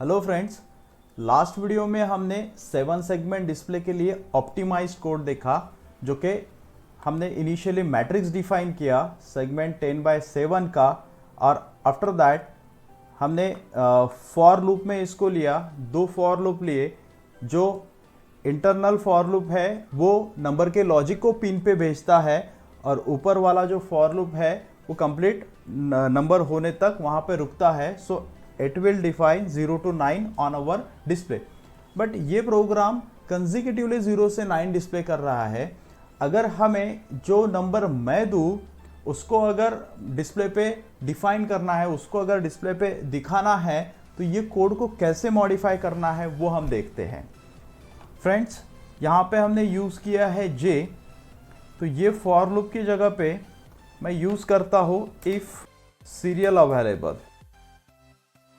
Hello friends, last video में हमने 7 segment display के लिए ऑप्टिमाइज्ड कोड देखा, जो कि हमने इनिशियली मैट्रिक्स डिफाइन किया सेगमेंट 10/7 का, और आफ्टर दैट हमने फॉर लूप में इसको लिया, 2 फॉर लूप लिए। जो इंटरनल फॉर लूप है वो नंबर के लॉजिक को पिन पे भेजता है, और ऊपर वाला जो फॉर लूप है वो कंप्लीट नंबर होने तक वहाँ पे रुकता है। सो it will define 0 to 9 on our display। But ये प्रोग्राम कंजिक्यूटिवली 0 से 9 डिस्प्ले कर रहा है। अगर हमें जो नंबर मैं दूँ उसको अगर डिस्प्ले पे डिफाइन करना है, उसको अगर डिस्प्ले पे दिखाना है, तो ये कोड को कैसे मॉडिफाई करना है वो हम देखते हैं। फ्रेंड्स, यहाँ पे हमने यूज़ किया है जे, तो ये फॉर लूप की जगह पे मैं यूज़ करता हूँ इफ़ सीरियल अवेलेबल।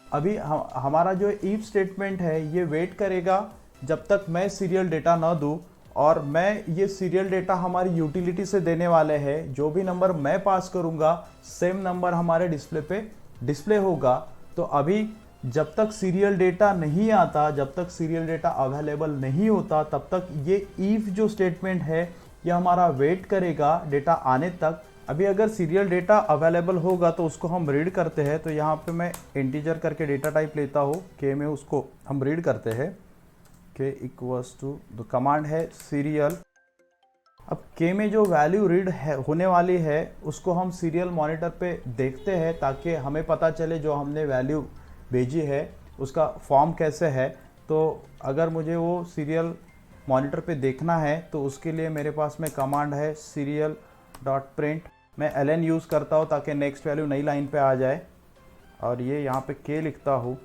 अभी हमारा जो इफ स्टेटमेंट है ये वेट करेगा जब तक मैं सीरियल डेटा ना दूँ, और मैं ये सीरियल डेटा हमारी यूटिलिटी से देने वाले हैं। जो भी नंबर मैं पास करूँगा सेम नंबर हमारे डिस्प्ले पे डिस्प्ले होगा। तो अभी जब तक सीरियल डेटा नहीं आता, जब तक सीरियल डेटा अवेलेबल नहीं होता, तब तक ये इफ जो स्टेटमेंट है ये हमारा वेट करेगा डेटा आने तक। अभी अगर सीरियल डेटा अवेलेबल होगा तो उसको हम रीड करते हैं। तो यहाँ पे मैं इंटीजर करके डेटा टाइप लेता हूँ के में, उसको हम रीड करते हैं। के इक्वल्स टू द कमांड है सीरियल। अब के में जो वैल्यू रीड है होने वाली है उसको हम सीरियल मॉनिटर पे देखते हैं, ताकि हमें पता चले जो हमने वैल्यू भेजी है उसका फॉर्म कैसे है। तो अगर मुझे वो सीरियल मॉनिटर पे देखना है तो उसके लिए मेरे पास में कमांड है सीरियल डॉट प्रिंट। मैं ln यूज़ करता हूँ ताकि नेक्स्ट वैल्यू नई लाइन पे आ जाए, और ये यहाँ पे के लिखता हूँ,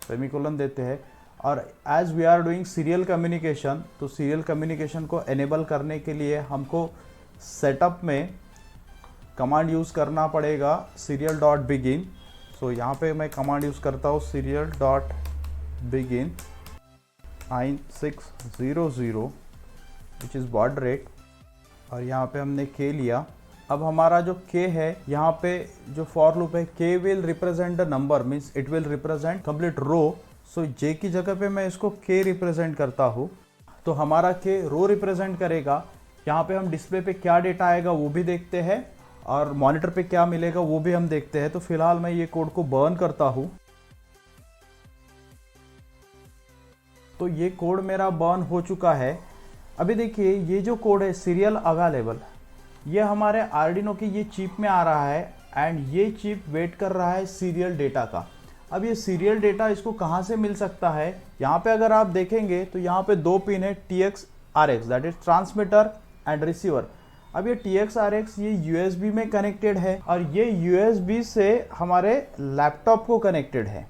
सेमीकोलन देते हैं। और as we are doing serial communication, तो सीरियल कम्युनिकेशन को एनेबल करने के लिए हमको सेटअप में कमांड यूज़ करना पड़ेगा सीरियल डॉट बिगिन। सो यहाँ पे मैं कमांड यूज़ करता हूँ serial dot begin 9600 which is baud rate, और यहाँ पे हमने के लिया। अब हमारा जो के है, यहाँ पे जो फॉर लूप है, k will represent the number, means it will represent complete row. So j की जगह पे मैं इसको के रिप्रेजेंट करता हूँ, तो हमारा के रो रिप्रेजेंट करेगा। यहाँ पे हम डिस्प्ले पे क्या डेटा आएगा वो भी देखते हैं, और मॉनिटर पे क्या मिलेगा वो भी हम देखते हैं। तो फिलहाल मैं ये कोड को बर्न करता हूँ। तो ये कोड मेरा बर्न हो चुका है। अभी देखिए, ये जो कोड है सीरियल अवेलेबल, ये हमारे आर्डिनो की ये चिप में आ रहा है, एंड ये चिप वेट कर रहा है सीरियल डेटा का। अब ये सीरियल डेटा इसको कहाँ से मिल सकता है? यहाँ पे अगर आप देखेंगे तो यहाँ पे 2 पिन है, TX RX, that is transmitter and receiver. अब ये TX RX ये USB में कनेक्टेड है, और ये USB से हमारे लैपटॉप को कनेक्टेड है।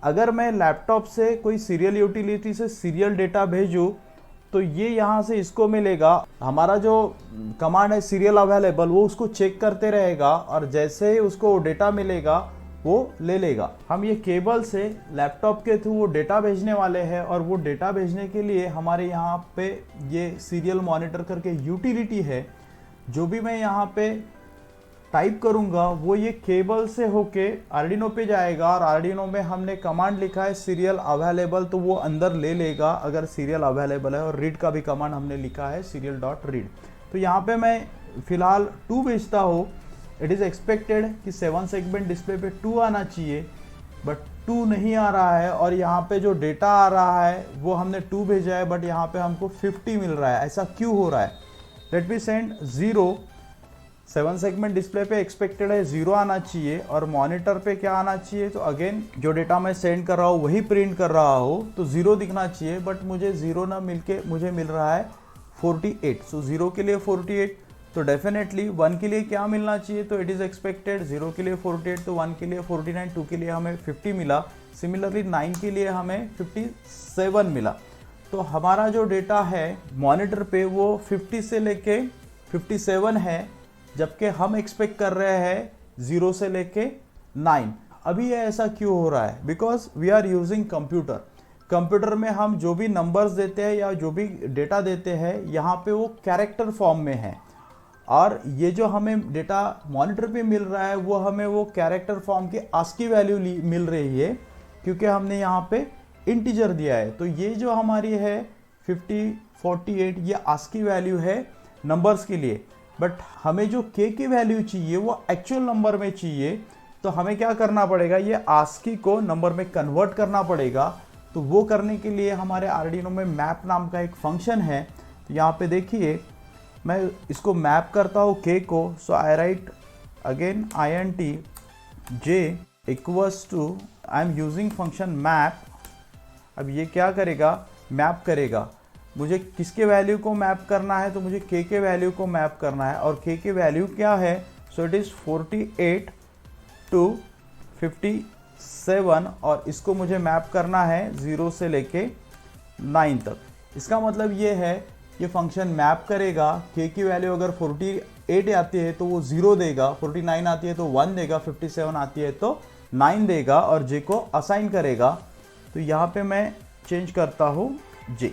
अगर मैं लैपटॉप से कोई सीरियल यूटिलिटी से सीरियल डेटा भेजूँ तो ये यहाँ से इसको मिलेगा। हमारा जो कमांड है सीरियल अवेलेबल, वो उसको चेक करते रहेगा, और जैसे ही उसको डेटा मिलेगा वो ले लेगा। हम ये केबल से लैपटॉप के थ्रू वो डेटा भेजने वाले हैं, और वो डेटा भेजने के लिए हमारे यहाँ पे ये सीरियल मॉनिटर करके यूटिलिटी है। जो भी मैं यहाँ पे टाइप करूँगा वो ये केबल से होके आर्डिनो पे जाएगा, और आर्डिनो में हमने कमांड लिखा है सीरियल अवेलेबल, तो वो अंदर ले लेगा अगर सीरियल अवेलेबल है। और रीड का भी कमांड हमने लिखा है सीरियल डॉट रीड। तो यहाँ पे मैं फिलहाल 2 भेजता हूँ। इट इज़ एक्सपेक्टेड कि 7 सेगमेंट डिस्प्ले पे 2 आना चाहिए, बट 2 नहीं आ रहा है। और यहाँ पे जो डेटा आ रहा है वो हमने 2 भेजा है, बट यहाँ पे हमको 50 मिल रहा है। ऐसा क्यों हो रहा है? Let me send 0। 7 segment display पे एक्सपेक्टेड है 0 आना चाहिए, और मॉनिटर पे क्या आना चाहिए? तो अगेन जो डेटा मैं सेंड कर रहा हूँ वही प्रिंट कर रहा हूँ, तो 0 दिखना चाहिए, बट मुझे 0 ना मिलके मुझे मिल रहा है 48। सो 0 के लिए 48, तो डेफिनेटली 1 के लिए क्या मिलना चाहिए? तो इट इज़ एक्सपेक्टेड 0 के लिए 48, तो 1 के लिए 49, 2 के लिए हमें 50 मिला। सिमिलरली 9 के लिए हमें 57 मिला। तो हमारा जो डेटा है मॉनिटर पे वो 50 से लेके 57 है, जबकि हम एक्सपेक्ट कर रहे हैं 0 से लेके 9। अभी ये ऐसा क्यों हो रहा है? Because we are using computer. Computer में हम जो भी नंबर्स देते हैं या जो भी डेटा देते हैं, यहाँ पे वो कैरेक्टर फॉर्म में है, और ये जो हमें डेटा मॉनिटर पे मिल रहा है वो हमें वो कैरेक्टर फॉर्म की ASCII वैल्यू मिल रही है। क्योंकि हमने यहाँ पे इंटीजर दिया है। तो ये जो हमारी है 50, 48 ये आस्की वैल्यू है नंबर्स के लिए, बट हमें जो k की वैल्यू चाहिए वो एक्चुअल नंबर में चाहिए। तो हमें क्या करना पड़ेगा, ये आस्की को नंबर में कन्वर्ट करना पड़ेगा। तो वो करने के लिए हमारे आर्डिनो में मैप नाम का एक फंक्शन है। तो यहाँ पे देखिए मैं इसको मैप करता हूँ k को। So I write again int j equals to I am using function map. अब ये क्या करेगा, मैप करेगा। मुझे किसके वैल्यू को मैप करना है, तो मुझे k के वैल्यू को मैप करना है। और k के वैल्यू क्या है, सो इट इज़ 48 टू 57 और इसको मुझे मैप करना है 0 से लेके 9 तक। इसका मतलब ये है ये फंक्शन मैप करेगा। k की वैल्यू अगर 48 आती है तो वो 0 देगा, 49 आती है तो 1 देगा, 57 आती है तो 9 देगा और j को असाइन करेगा। तो यहाँ पे मैं चेंज करता हूँ j।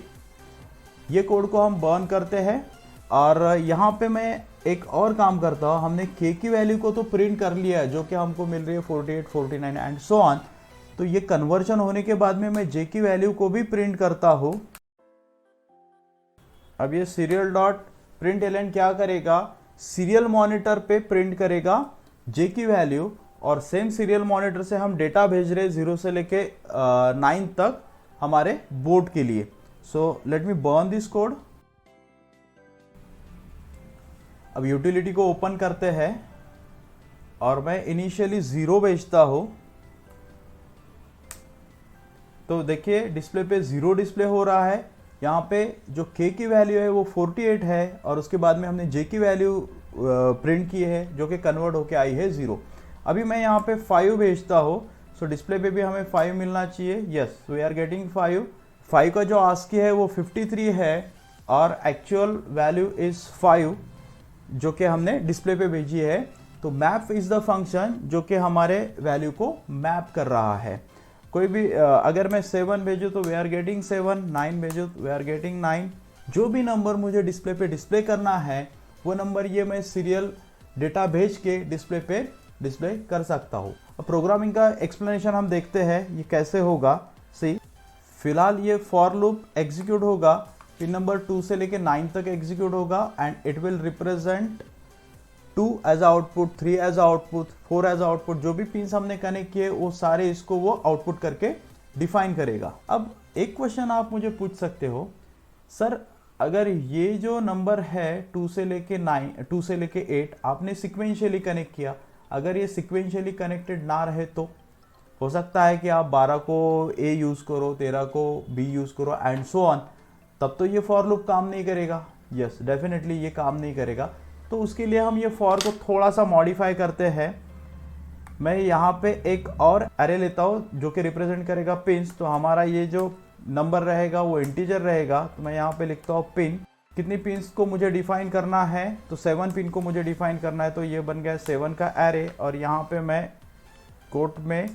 ये कोड को हम बर्न करते हैं और यहाँ पे मैं एक और काम करता हूँ। हमने k की वैल्यू को तो प्रिंट कर लिया है जो कि हमको मिल रही है 48, 49 एंड सो ऑन। तो ये कन्वर्जन होने के बाद में मैं j की वैल्यू को भी प्रिंट करता हूँ। अब ये सीरियल डॉट प्रिंट एलन क्या करेगा, सीरियल मॉनिटर पे प्रिंट करेगा j की वैल्यू और सेम सीरियल मॉनिटर से हम डेटा भेज रहे 0 से लेके 9 तक हमारे बोर्ड के लिए। So let me burn this code. अब यूटिलिटी को ओपन करते हैं और मैं इनिशियली 0 भेजता हूं। तो देखिए डिस्प्ले पे 0 डिस्प्ले हो रहा है। यहाँ पे जो k की वैल्यू है वो 48 है और उसके बाद में हमने j की वैल्यू प्रिंट की है जो कि कन्वर्ट होके आई है 0। अभी मैं यहाँ पे 5 भेजता हूँ। सो डिस्प्ले पे भी हमें 5 मिलना चाहिए। Yes, we are getting 5। 5 का जो आस्की है वो 53 है और एक्चुअल वैल्यू इज 5 जो कि हमने डिस्प्ले पे भेजी है। तो मैप इज द फंक्शन जो कि हमारे वैल्यू को मैप कर रहा है। कोई भी अगर मैं 7 भेजूँ तो वी आर गेटिंग 7, 9 भेजूँ तो वी आर गेटिंग 9। जो भी नंबर मुझे डिस्प्ले पे डिस्प्ले करना है वो नंबर ये मैं सीरियल डेटा भेज के डिस्प्ले पे डिस्प्ले कर सकता हूँ। अब प्रोग्रामिंग का एक्सप्लेनेशन हम देखते हैं ये कैसे होगा। सी फिलहाल ये फॉर लूप एग्जीक्यूट होगा, पिन नंबर 2 से लेके 9 तक एग्जीक्यूट होगा and it will represent 2 as output, 3 as output, 4 as output. जो भी पिन्स हमने कनेक्ट किए वो सारे इसको वो आउटपुट करके डिफाइन करेगा। अब एक क्वेश्चन आप मुझे पूछ सकते हो, सर अगर ये जो नंबर है 2 से लेके 9, 2 से लेके 8 आपने सिक्वेंशियली कनेक्ट किया, अगर ये सिक्वेंशियली कनेक्टेड ना रहे तो हो सकता है कि आप 12 को A यूज़ करो, 13 को B यूज़ करो एंड सो ऑन, तब तो ये फॉर लूप काम नहीं करेगा। यस, डेफिनेटली ये काम नहीं करेगा। तो उसके लिए हम ये फॉर को थोड़ा सा मॉडिफाई करते हैं। मैं यहाँ पे एक और एरे लेता हूँ जो कि रिप्रेजेंट करेगा पिन्स। तो हमारा ये जो नंबर रहेगा वो इंटीजर रहेगा। तो मैं यहाँ पे लिखता हूँ पिन। कितनी पिन्स को मुझे डिफाइन करना है, तो 7 पिन को मुझे डिफाइन करना है। तो ये बन गया 7 का एरे और यहाँ पे मैं कोट में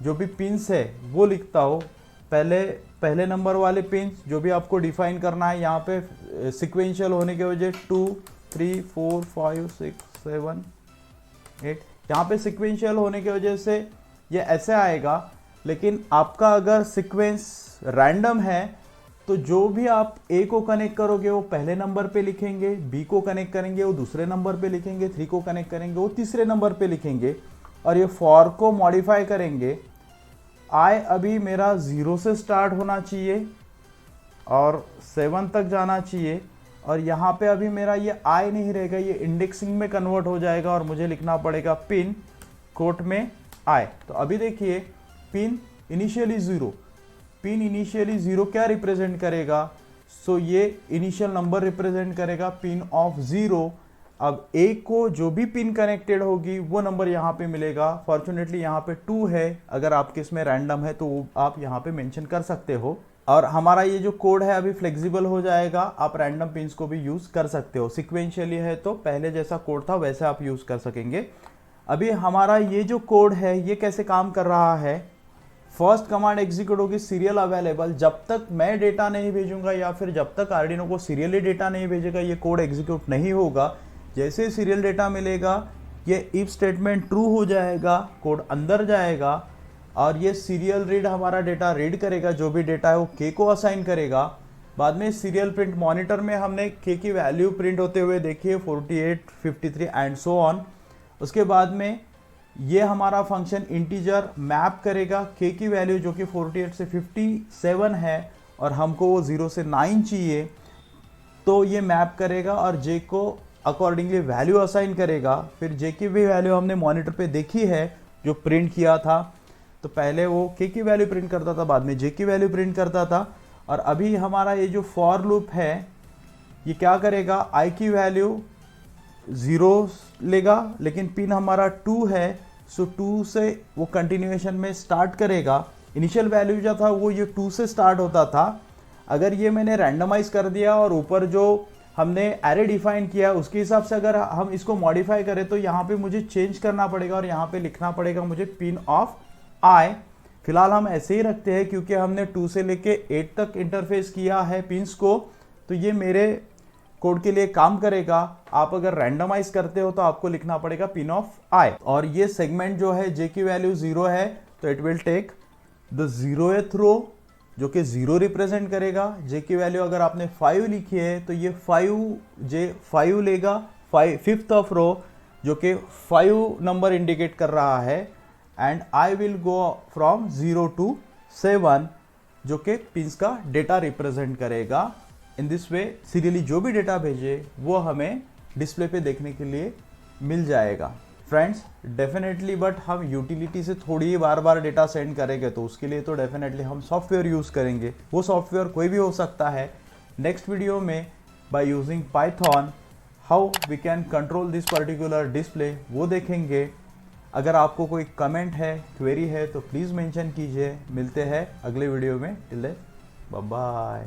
जो भी पिन्स है वो लिखता हूँ। पहले नंबर वाले पिन्स जो भी आपको डिफाइन करना है, यहाँ पे सिक्वेंशियल होने की वजह 2, 3, 4, 5, 6, 7, 8, यहाँ पे सिक्वेंशियल होने की वजह से ये ऐसे आएगा। लेकिन आपका अगर सीक्वेंस रैंडम है तो जो भी आप A को कनेक्ट करोगे वो पहले नंबर पे लिखेंगे, B को कनेक्ट करेंगे वो दूसरे नंबर पे लिखेंगे, 3 को कनेक्ट करेंगे वो तीसरे नंबर पे लिखेंगे और ये फॉर को मॉडिफाई करेंगे। I अभी मेरा 0 से स्टार्ट होना चाहिए और 7 तक जाना चाहिए और यहाँ पे अभी मेरा ये I नहीं रहेगा, ये इंडेक्सिंग में कन्वर्ट हो जाएगा और मुझे लिखना पड़ेगा पिन कोट में I। तो अभी देखिए पिन इनिशियली 0, पिन इनिशियली 0 क्या रिप्रेजेंट करेगा, सो ये इनिशियल नंबर रिप्रेजेंट करेगा पिन ऑफ 0। अब A को जो भी पिन कनेक्टेड होगी वो नंबर यहाँ पे मिलेगा। फॉर्चुनेटली यहाँ पे 2 है, अगर आपके इसमें रैंडम है तो आप यहाँ पे मेंशन कर सकते हो। और हमारा ये जो कोड है अभी फ्लेक्सिबल हो जाएगा, आप रैंडम पिन्स को भी यूज़ कर सकते हो। सिक्वेंशियली है तो पहले जैसा कोड था वैसे आप यूज़ कर सकेंगे। अभी हमारा ये जो कोड है ये कैसे काम कर रहा है, फर्स्ट कमांड एग्जीक्यूट होगी सीरियल अवेलेबल। जब तक मैं डेटा नहीं भेजूंगा या फिर जब तक आर्डिनो को सीरियली डेटा नहीं भेजेगा ये कोड एग्जीक्यूट नहीं होगा। जैसे सीरियल डेटा मिलेगा ये इफ स्टेटमेंट ट्रू हो जाएगा, कोड अंदर जाएगा और ये सीरियल रीड हमारा डेटा रीड करेगा, जो भी डेटा है वो के को असाइन करेगा। बाद में सीरियल प्रिंट मॉनिटर में हमने के की वैल्यू प्रिंट होते हुए देखी है 48, 53 एंड सो ऑन। उसके बाद में ये हमारा फंक्शन इंटीजर मैप करेगा के की वैल्यू जो कि 48 से 57 है और हमको वो 0 से 9 चाहिए, तो ये मैप करेगा और जे को अकॉर्डिंगली वैल्यू असाइन करेगा। फिर जे की भी वैल्यू हमने मॉनिटर पे देखी है जो प्रिंट किया था, तो पहले वो के की वैल्यू प्रिंट करता था, बाद में जे की वैल्यू प्रिंट करता था। और अभी हमारा ये जो फॉर लूप है ये क्या करेगा, आई की वैल्यू 0 लेगा, लेकिन पिन हमारा 2 है, सो 2 से वो कंटिन्यूएशन में स्टार्ट करेगा। इनिशियल वैल्यू जो था वो ये 2 से स्टार्ट होता था। अगर ये मैंने रैंडमाइज कर दिया और ऊपर जो हमने एरे डिफाइन किया उसके हिसाब से अगर हम इसको मॉडिफाई करें तो यहाँ पे मुझे चेंज करना पड़ेगा और यहाँ पे लिखना पड़ेगा मुझे पिन ऑफ आई। फिलहाल हम ऐसे ही रखते हैं क्योंकि हमने 2 से लेके 8 तक इंटरफेस किया है पिंस को, तो ये मेरे कोड के लिए काम करेगा। आप अगर रैंडमाइज करते हो तो आपको लिखना पड़ेगा पिन ऑफ आई। और ये सेगमेंट जो है जे की वैल्यू 0 है तो it will take the 0th row जो कि 0 रिप्रेजेंट करेगा। जे की वैल्यू अगर आपने 5 लिखी है तो ये 5 लेगा, 5th ऑफ रो जो कि 5 नंबर इंडिकेट कर रहा है। And I will go from 0 to 7 जो कि पिंस का डेटा रिप्रेजेंट करेगा। इन दिस वे सीरियली जो भी डेटा भेजे वो हमें डिस्प्ले पे देखने के लिए मिल जाएगा। फ्रेंड्स डेफिनेटली बट हम यूटिलिटी से थोड़ी ही बार बार डेटा सेंड करेंगे तो उसके लिए तो डेफिनेटली हम सॉफ्टवेयर यूज़ करेंगे। वो सॉफ्टवेयर कोई भी हो सकता है। नेक्स्ट वीडियो में by using Python how we can control this particular display वो देखेंगे। अगर आपको कोई कमेंट है, क्वेरी है तो प्लीज़ मेंशन कीजिए। मिलते हैं अगले वीडियो में। Till then bye bye.